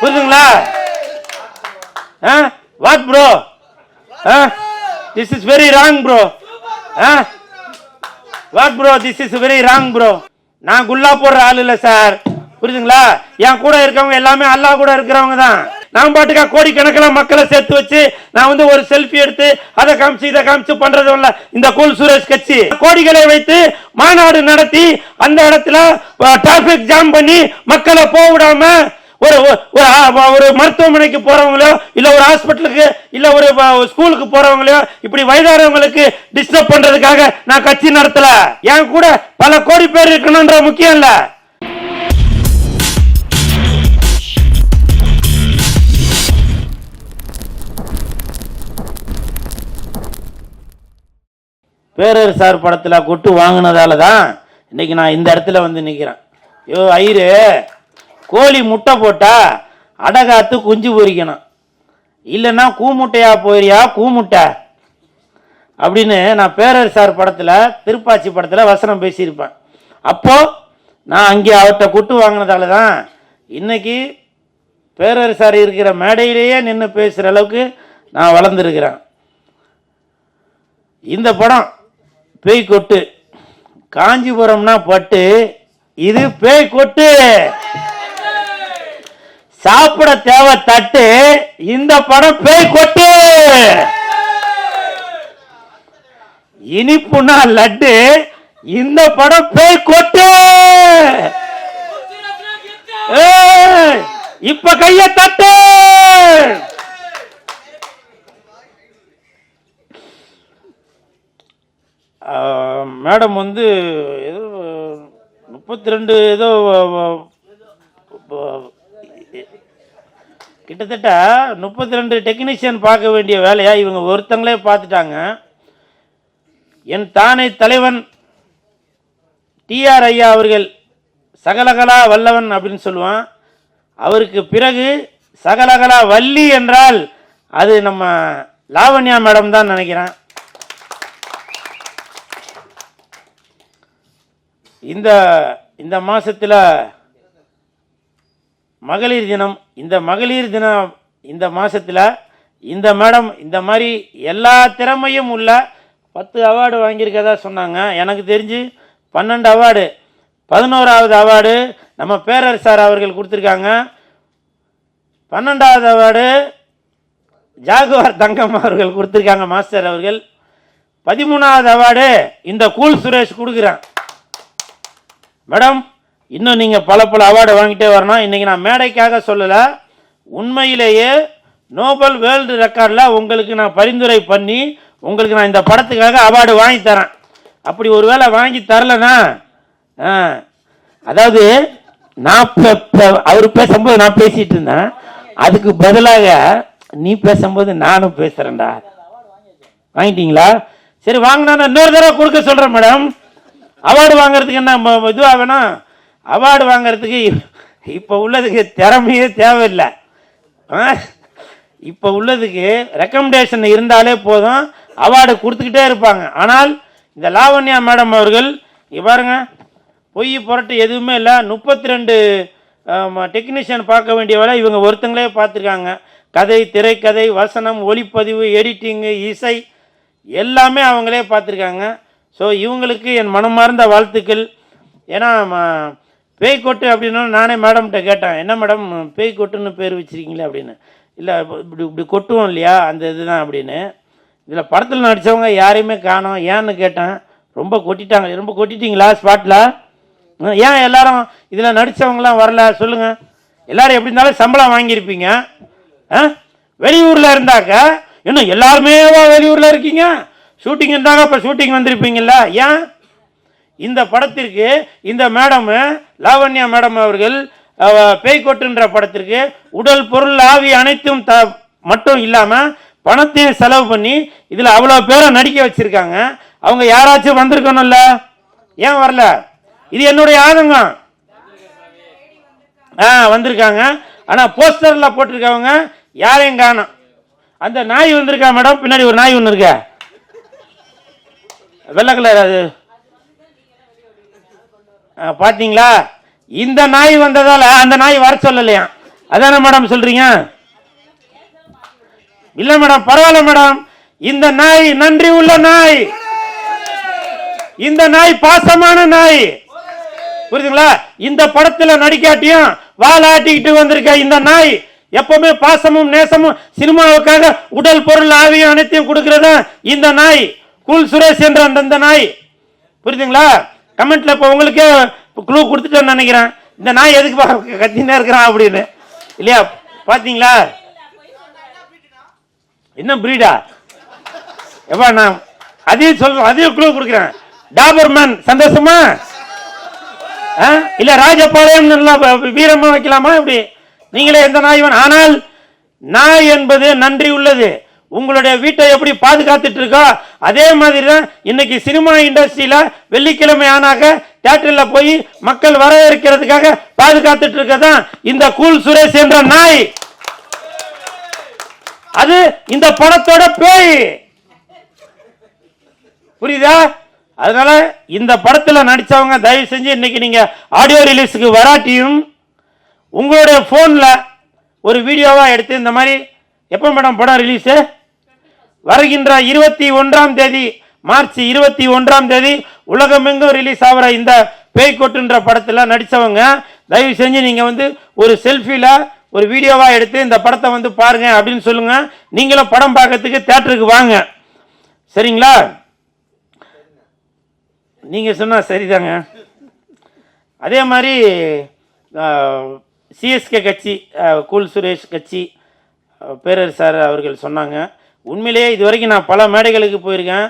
புரியுதுங்களா? What bro, this is very wrong bro. What bro, this is very wrong bro. நான் குல்லா போடுற ஆள் இல்லை சார், புரியுதுங்களா? என் கூட இருக்கவங்க எல்லாமே அல்லாஹ் கூட இருக்கிறவங்க தான். நான் பாட்டுக்கா கோடிக்கணக்கில் மக்களை சேர்த்து வச்சு நான் வந்து ஒரு செல்ஃபி எடுத்து அதை காமிச்சு இதை காமிச்சு பண்றது இல்ல. இந்த கூல் சுரேஷ் கட்சி கோடிகளை வைத்து மாநாடு நடத்தி அந்த இடத்துல டிராபிக் ஜாம் பண்ணி மக்களை போக விடாம ஒரு மருத்துவமனைக்கு போறவங்களோ இல்ல ஒரு ஹாஸ்பிட்டலுக்கு இல்ல ஒரு ஸ்கூலுக்கு போறவங்களோ இப்படி வயதானவங்களுக்கு டிஸ்டர்ப் பண்றதுக்காக நான் கட்சி நடத்தல. என் கூட பல கோடி பேர் இருக்கணும்ன்ற முக்கியம் இல்ல. பேரர் சார் படத்துல கொட்டு வாங்கினதால தான் இன்னைக்கு நான் இந்த இடத்துல வந்து நிக்கிறேன். யோ ஐயரு, கோழி முட்டை போட்டா அடகாத்து குஞ்சு பொரிக்கணும், இல்லைன்னா கூமுட்டையா போயிரியா கூமுட்டை அப்படின்னு நான் பேரர் சார் படத்தில் திருப்பாச்சி படத்தில் வசனம் பேசியிருப்பேன். அப்போ நான் அங்கே அவர்கிட்ட கொட்டு வாங்கினதால தான் இன்னைக்கு பேரர் சார் இருக்கிற மேடையிலேயே நின்று பேசுகிற அளவுக்கு நான் வளர்ந்துருக்கிறேன். இந்த படம் பேய் கொட்டு, காஞ்சிபுரம்னா பட்டு, இது பேய் கொட்டு. சாப்பிட தேவை தட்டு, இந்த படம் பேய் கொட்டு. இனிப்புனா லட்டு, இந்த படம் பேய் கொட்டு. இப்ப கைய தட்டு. மேடம் வந்து ஏதோ 32 ஏதோ கிட்டத்தட்ட 32 டெக்னீஷியன் பார்க்க வேண்டிய வேலையா இவங்க ஒருத்தங்களே பார்த்துட்டாங்க. என் தானை தலைவன் டிஆர் ஐயா அவர்கள் சகலகலா வல்லவன் அப்படின்னு சொல்லுவான். அவருக்கு பிறகு சகலகலா வள்ளி என்றால் அது நம்ம லாவண்யா மேடம் தான் நினைக்கிறேன். இந்த மாசத்துல மகளிர் தினம், இந்த மகளிர் தினம் இந்த மாசத்துல இந்த மேடம் இந்த மாதிரி எல்லா திறமையும் உள்ள 10 அவார்டு வாங்கியிருக்கதா சொன்னாங்க. எனக்கு தெரிஞ்சு 12 அவார்டு, 11வது அவார்டு நம்ம பேரர் சார் அவர்கள் கொடுத்துருக்காங்க. 12வது அவார்டு ஜாகுவார் தங்கம் அவர்கள் கொடுத்துருக்காங்க, மாஸ்டர் அவர்கள். 13வது அவார்டு இந்த கூல் சுரேஷ் கொடுக்குறேன். மேடம், இன்னும் நீங்கள் பல அவார்டு வாங்கிட்டே வரணும். இன்றைக்கி நான் மேடைக்காக சொல்லலை, உண்மையிலேயே நோபல் வேர்ல்டு ரெக்கார்டில் உங்களுக்கு நான் பரிந்துரை பண்ணி உங்களுக்கு நான் இந்த படத்துக்காக அவார்டு வாங்கி தரேன். அப்படி ஒரு வேளை வாங்கி தரலனா, அதாவது நான் அவர் பேசும்போது நான் பேசிட்டு இருந்தேன், அதுக்கு பதிலாக நீ பேசும்போது நானும் பேசுகிறேன்டா. வாங்கிட்டீங்களா? சரி, வாங்கினா இன்னொரு தடவை கொடுக்க சொல்கிறேன் மேடம். அவார்டு வாங்கிறதுக்கு என்ன இதுவாக வேணும்? அவார்டு வாங்கிறதுக்கு இப்போ உள்ளதுக்கு திறமையே தேவையில்லை. இப்போ உள்ளதுக்கு ரெக்கமெண்டேஷன் இருந்தாலே போதும், அவார்டு கொடுத்துக்கிட்டே இருப்பாங்க. ஆனால் இந்த லாவண்யா மேடம் அவர்கள் பாருங்க, பொய் புரட்டு எதுவுமே இல்லை. 32 டெக்னீஷியன் பார்க்க வேண்டிய வேலை இவங்க ஒருத்தங்களே பார்த்துருக்காங்க. கதை, திரைக்கதை, வசனம், ஒளிப்பதிவு, எடிட்டிங்கு, இசை எல்லாமே அவங்களே பார்த்துருக்காங்க. ஸோ இவங்களுக்கு என் மனமார்ந்த வாழ்த்துக்கள். ஏன்னா பேய் கொட்டு அப்படின்னா நானே மேடம்கிட்ட கேட்டேன், என்ன மேடம் பேய் கொட்டுன்னு பேர் வச்சுருக்கீங்களே அப்படின்னு. இல்லை, இப்படி கொட்டுவோம் இல்லையா, அந்த இதுதான் அப்படின்னு. இதில் படத்தில் நடித்தவங்க யாரையுமே காணோம். ஏன்னு கேட்டேன். ரொம்ப கொட்டிட்டாங்க. ரொம்ப கொட்டிட்டீங்களா ஸ்பாட்டில்? ஏன் எல்லாரும் இதில் நடித்தவங்களாம் வரல சொல்லுங்கள்? எல்லோரும் எப்படி இருந்தாலும் சம்பளம் வாங்கியிருப்பீங்க. வெளியூரில் இருந்தாக்க இன்னும் எல்லாருமே வெளியூரில் இருக்கீங்க. ஷூட்டிங் இருந்தாங்க, இப்போ ஷூட்டிங் வந்திருப்பீங்கள்ல. ஏன் இந்த படத்திற்கு இந்த மேடம் லாவண்யா மேடம் அவர்கள் பேய் கொட்டுன்ற படத்திற்கு உடல் பொருள் ஆவி அனைத்தும் மட்டும் இல்லாமல் பணத்தையும் செலவு பண்ணி இதில் அவ்வளோ பேரை நடிக்க வச்சுருக்காங்க. அவங்க யாராச்சும் வந்திருக்கணும்ல, ஏன் வரல? இது என்னுடைய ஆதங்கம். வந்திருக்காங்க, ஆனால் போஸ்டரில் போட்டிருக்கவங்க யாரையும் காணோம். அந்த நாய் வந்திருக்கா மேடம், பின்னாடி ஒரு நாய் ஒன்று இருக்கா, வெள்ளை கலர், அது பார்த்தீங்களா? இந்த நாய் வந்ததால அந்த நாய் வர சொல்லலையா, அதானே மேடம் சொல்றீங்க? இல்ல மேடம், பரவாயில்ல மேடம். இந்த நாய் நன்றி உள்ள நாய், இந்த நாய் பாசமான நாய், புரியுதுங்களா? இந்த படத்துல நடிக்காட்டியும் வாலாட்டிக்கிட்டு வந்திருக்க இந்த நாய் எப்பவுமே பாசமும் நேசமும் சினிமாவுக்காக உடல் பொருள் ஆவியும் அனைத்தையும் கொடுக்கிறதா இந்த நாய். கூல் சுரேஷ் என்ற அந்த நாய், புரியுதுங்களா? கமெண்ட்ல இப்ப உங்களுக்கு க்ளூ கொடுத்துட்டேன்னு நினைக்கிறேன். இந்த நாய் எதுக்கு கத்தினே இருக்கிறான் அப்படின்னு, இல்லையா? பாத்தீங்களா? என்ன பிரீடா? எப்பா நான் அதையும் சொல்றேன், அதையும் க்ளூ கொடுக்குறேன். டாபர்மேன் சந்தோஷமா? இல்ல ராஜபாளையம் வீரமா வைக்கலாமா? இப்படி நீங்களே எந்த நாய் வேணும். ஆனால் நாய் என்பது நன்றி உள்ளது. உங்களுடைய வீட்டை எப்படி பாதுகாத்துட்டு இருக்கோ அதே மாதிரி தான் இன்னைக்கு சினிமா இண்டஸ்ட்ரியில வெள்ளிக்கிழமை ஆனாக்க தியேட்டர்ல போய் மக்கள் வரவேற்கிறதுக்காக பாதுகாத்துட்டு இருக்கதான் இந்த கூல் சுரேஷ் என்ற நாய். அது இந்த படத்தோட பேய், புரியுதா? அதனால இந்த படத்துல நடிச்சவங்க தயவு செஞ்சு இன்னைக்கு நீங்க ஆடியோ ரிலீஸுக்கு வராட்டியும் உங்களுடைய போன்ல ஒரு வீடியோவா எடுத்து இந்த மாதிரி எப்ப மேடம் படம் ரிலீஸ்? வருகின்ற 21ஆம் தேதி, மார்ச் 21ஆம் தேதி உலகமெங்கும் ரிலீஸ் ஆகிற இந்த பேய் கொட்டுன்ற படத்துல நடிச்சவங்க தயவு செஞ்சு நீங்க வந்து ஒரு செல்ஃபில ஒரு வீடியோவா எடுத்து இந்த படத்தை வந்து பாருங்க அப்படின்னு சொல்லுங்க. நீங்களும் படம் பார்க்கறதுக்கு தியேட்டருக்கு வாங்க, சரிங்களா? நீங்க சொன்னா சரிதாங்க. அதே மாதிரி சிஎஸ்கே கட்சி, கூல் சுரேஷ் கட்சி பேரர் சார் அவர்கள் சொன்னாங்க. உண்மையிலேயே இது வரைக்கும் நான் பல மேடைகளுக்கு போயிருக்கேன்.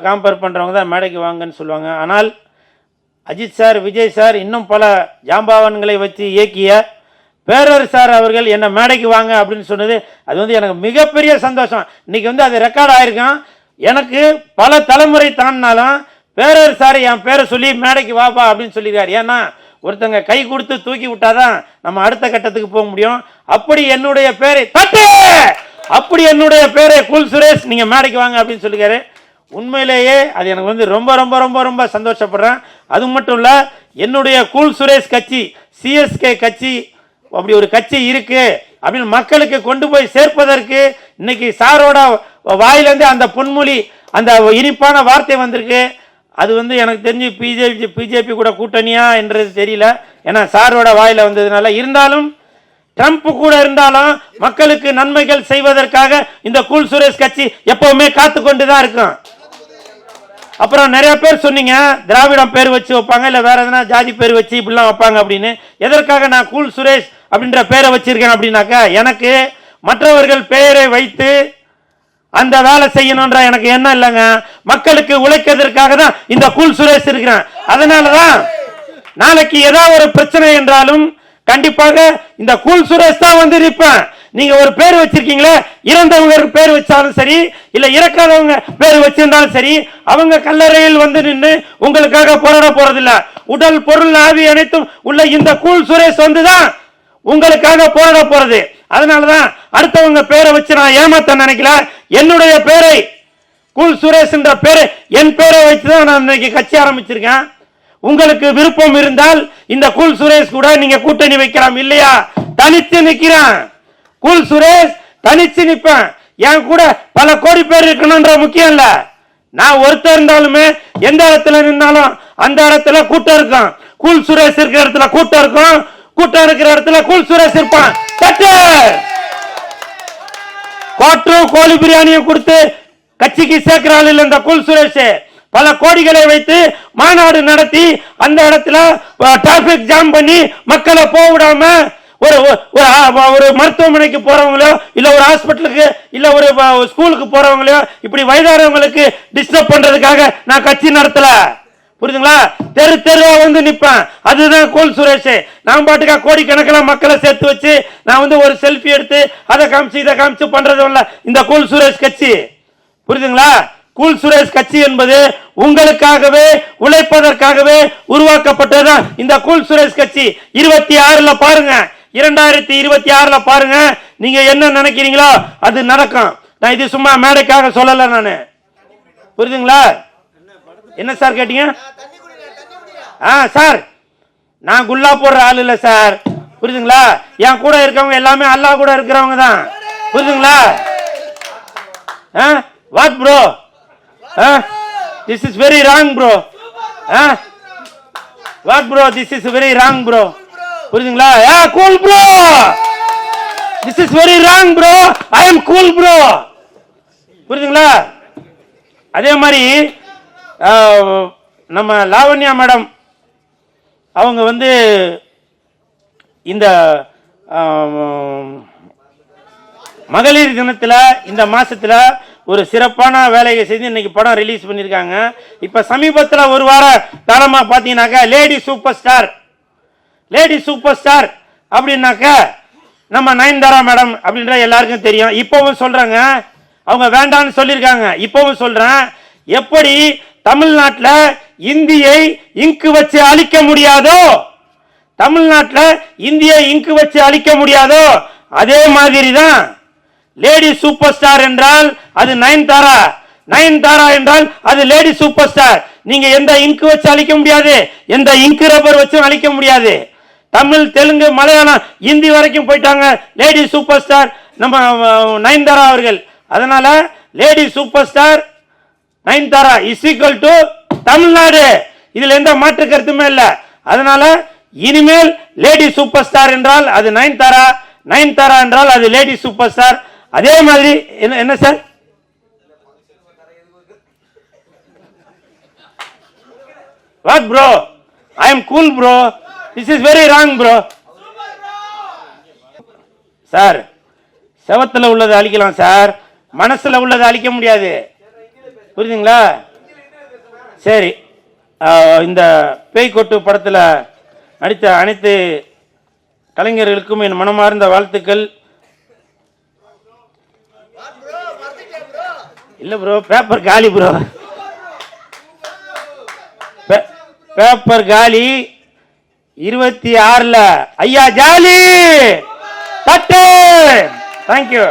கம்பேர் பண்ணுறவங்க தான் மேடைக்கு வாங்கன்னு சொல்லுவாங்க. ஆனால் அஜித் சார், விஜய் சார், இன்னும் பல ஜாம்பவான்களை வச்சு இயக்கிய பேரர் சார் அவர்கள் என்ன மேடைக்கு வாங்க அப்படின்னு சொன்னது அது வந்து எனக்கு மிகப்பெரிய சந்தோஷம். இன்னைக்கு வந்து அது ரெக்கார்ட் ஆயிருக்கான். எனக்கு பல தலைமுறை தாண்டினாலும் பேரர் சார் என் பேரை சொல்லி மேடைக்கு வாப்பா அப்படின்னு சொல்லியிருக்காரு. ஏன்னா ஒருத்தங்க கை கொடுத்து தூக்கி விட்டாதான் நம்ம அடுத்த கட்டத்துக்கு போக முடியும். அப்படி என்னுடைய பேரை தட்டு, அப்படி என்னுடைய பேரை கூல் சுரேஷ் நீங்க மேடைக்கு வாங்க அப்படின்னு சொல்லிருக்காரு. உண்மையிலேயே அது எனக்கு வந்து ரொம்ப ரொம்ப ரொம்ப ரொம்ப சந்தோஷப்படுறேன். அது மட்டும் இல்ல, என்னுடைய கூல் சுரேஷ் கட்சி, சிஎஸ்கே கட்சி, அப்படி ஒரு கட்சி இருக்கு அப்படின்னு மக்களுக்கு கொண்டு போய் சேர்ப்பதற்கு இன்னைக்கு சாரோட வாயிலிருந்து அந்த பொன்மொழி, அந்த இனிப்பான வார்த்தை வந்திருக்கு. அது வந்து எனக்கு தெரிஞ்சு பிஜேபி கூட கூட்டணியா என்றது தெரியல, ஏன்னா சாரோட வாயில வந்ததுனால. இருந்தாலும் ட்ரம்ப் கூட இருந்தாலும் மக்களுக்கு நன்மைகள் செய்வதற்காக இந்த கூல் சுரேஷ் கட்சி எப்பவுமே காத்து கொண்டு தான் இருக்கும். அப்புறம் நிறைய பேர் சொன்னீங்க திராவிடம் பேர் வச்சு வைப்பாங்க, இல்ல வேற எதனா ஜாதி பேர் வச்சு இப்படிலாம் வைப்பாங்க அப்படின்னு. எதற்காக நான் கூல் சுரேஷ் அப்படின்ற பேரை வச்சிருக்கேன் அப்படின்னாக்கா, எனக்கு மற்றவர்கள் பெயரை வைத்து அந்த வேலை செய்யணும்ன்ற எனக்கு என்ன இல்லைங்க. மக்களுக்கு உழைக்கிறதுக்காக தான் இந்த கூல் சுரேஷ் இருக்கிறேன். அதனாலதான் நாளைக்கு ஏதாவது ஒரு பிரச்சனை என்றாலும் கண்டிப்பாக இந்த கூல் சுரேஷ் தான் வந்து நிற்பேன். நீங்க ஒரு பேர் வச்சிருக்கீங்களே, இறந்தவங்க பேர் வச்சாலும் சரி, இல்ல இறக்காதவங்க பேர் வச்சிருந்தாலும் சரி, அவங்க கல்லறையில் வந்து நின்று உங்களுக்காக போராட போறதில்ல. உடல் பொருள் ஆவி அனைத்தும் உள்ள இந்த கூல் சுரேஷ் வந்துதான் உங்களுக்காக போராட போறது. அதனாலதான் அடுத்தவங்க பேரை வச்சு நான் ஏமாத்த நினைக்கல. என்னுடைய பேரை கூல் சுரேஷ் என்ற பேரை, என் பேரை வச்சுதான் நான் இன்னைக்கு கட்சி ஆரம்பிச்சிருக்கேன். உங்களுக்கு விருப்பம் இருந்தால் இந்த கூல் சுரேஷ் கூட நீங்க கூட்டணி வைக்கலாம். இல்லையா, தனித்து நிற்கிறேன். கூல் சுரேஷ் தனிச்சு நிற்பேன். என் கூட பல கோடி பேர் இருக்கணும்ன்ற முக்கியம் இல்ல. நான் ஒருத்தர் இருந்தாலுமே எந்த இடத்துல நின்னாலும் அந்த இடத்துல கூட்டம் இருக்கும். கூல் சுரேஷ் இருக்கிற இடத்துல கூட்டம் இருக்கும், கூட்டம் இருக்கிற இடத்துல கூல் சுரேஷ் இருப்பான். கோட்டும் கோழி பிரியாணியும் கொடுத்து கட்சிக்கு சேர்க்கிறாள் இல்ல இந்த கூல் சுரேஷ். பல கோடிகளை வைத்து மாநாடு நடத்தி அந்த இடத்துல டிராபிக் ஜாம் பண்ணி மக்களை போக விடாம ஒரு மருத்துவமனைக்கு போறவங்களோ, இல்ல ஒரு ஹாஸ்பிட்டலுக்கு, இல்ல ஒரு ஸ்கூலுக்கு போறவங்களோ, இப்படி வயதானவங்களுக்கு டிஸ்டர்ப் பண்றதுக்காக நான் கட்சி நடத்தல. புரியுதுங்களா? தெரு தெருவா வந்து நிப்பேன். அதுதான் கூல் சுரேஷ். நான் பாட்டுக்கா கோடிக்கணக்கில் மக்களை சேர்த்து வச்சு நான் வந்து ஒரு செல்ஃபி எடுத்து அதை காமிச்சு இதை காமிச்சு பண்றது இல்ல இந்த கூல் சுரேஷ் கட்சி. புரியுதுங்களா? கூல் சுரேஷ் கட்சி என்பது உங்களுக்காகவே உழைப்பதற்காகவே உருவாக்கப்பட்டதுதான் இந்த கூல் சுரேஷ் கட்சி. 26ல பாருங்க, 2026ல பாருங்க, நீங்க என்ன நினைக்கிறீங்களோ அது நடக்கும். நான் இது சும்மா மேடைக்காக சொல்லல நானு. புரியுதுங்களா? என்ன சார் கேட்டீங்க? சார் நான் குல்லா போடுற ஆள் இல்ல சார். புரியுதுங்களா? என் கூட இருக்கவங்க எல்லாமே அல்லாஹ் கூட இருக்கிறவங்க தான். புரியுதுங்களா? What bro? This is very wrong bro. What bro? This is very wrong bro. புரியுதுங்களா? Cool bro. This is very wrong bro. I am cool bro. புரியுதுங்களா? அதே மாதிரி நம்ம லாவண்யா மேடம் அவங்க வந்து இந்த மகளிர் தினத்தில் இந்த மாசத்துல ஒரு சிறப்பான வேலையை செய்து இன்னைக்கு படம் ரிலீஸ் பண்ணியிருக்காங்க. இப்ப சமீபத்தில் ஒரு வார காலமா பார்த்தீங்கன்னாக்கா லேடி சூப்பர் ஸ்டார் அப்படின்னாக்க நம்ம நயன்தாரா மேடம் அப்படின்ற எல்லாருக்கும் தெரியும். இப்பவும் சொல்றாங்க, அவங்க வேண்டான்னு சொல்லியிருக்காங்க. இப்பவும் சொல்றேன், எப்படி தமிழ்நாட்டில் இந்தியை இங்கு வச்சு அழிக்க முடியாதோ, தமிழ்நாட்டில் இந்தியை இங்கு வச்சு அழிக்க முடியாதோ, அதே மாதிரி தான் லேடி சூப்பர் ஸ்டார் என்றால் அது நயன்தாரா, நயன்தாரா என்றால் அது லேடி சூப்பர் ஸ்டார். நீங்க எந்த இங்கு வச்சு அழிக்க முடியாது, எந்த இங்கு ரப்பர் வச்சு அழிக்க முடியாது. தமிழ், தெலுங்கு, மலையாளம், இந்தி வரைக்கும் போயிட்டாங்க லேடி சூப்பர் ஸ்டார் நம்ம நயன்தாரா அவர்கள். அதனால lady super star Nayanthara is equal to Tamil Nadu. இதுல எந்த மாற்று கருத்துமே இல்லை. அதனால இனிமேல் லேடி சூப்பர் ஸ்டார் என்றால் அது நயன்தாரா, நயன்தாரா என்றால் அது லேடி சூப்பர் ஸ்டார். அதே மாதிரி என்ன sir? What bro? I am cool bro. This is very wrong bro. Sir, செவத்துல உள்ளதை அழிக்கலாம் சார், மனசுல உள்ளதை அழிக்க முடியாது. புரியுதுங்களா? சரி, இந்த பேய் கொட்டு படத்தில் நடித்த அனைத்து கலைஞர்களுக்கும் என் மனமார்ந்த வாழ்த்துக்கள். இல்ல ப்ரோ, பேப்பர் காலி ப்ரோ, பேப்பர் காலி. 26ல ஐயா ஜாலி தட்டு. தேங்க்யூ.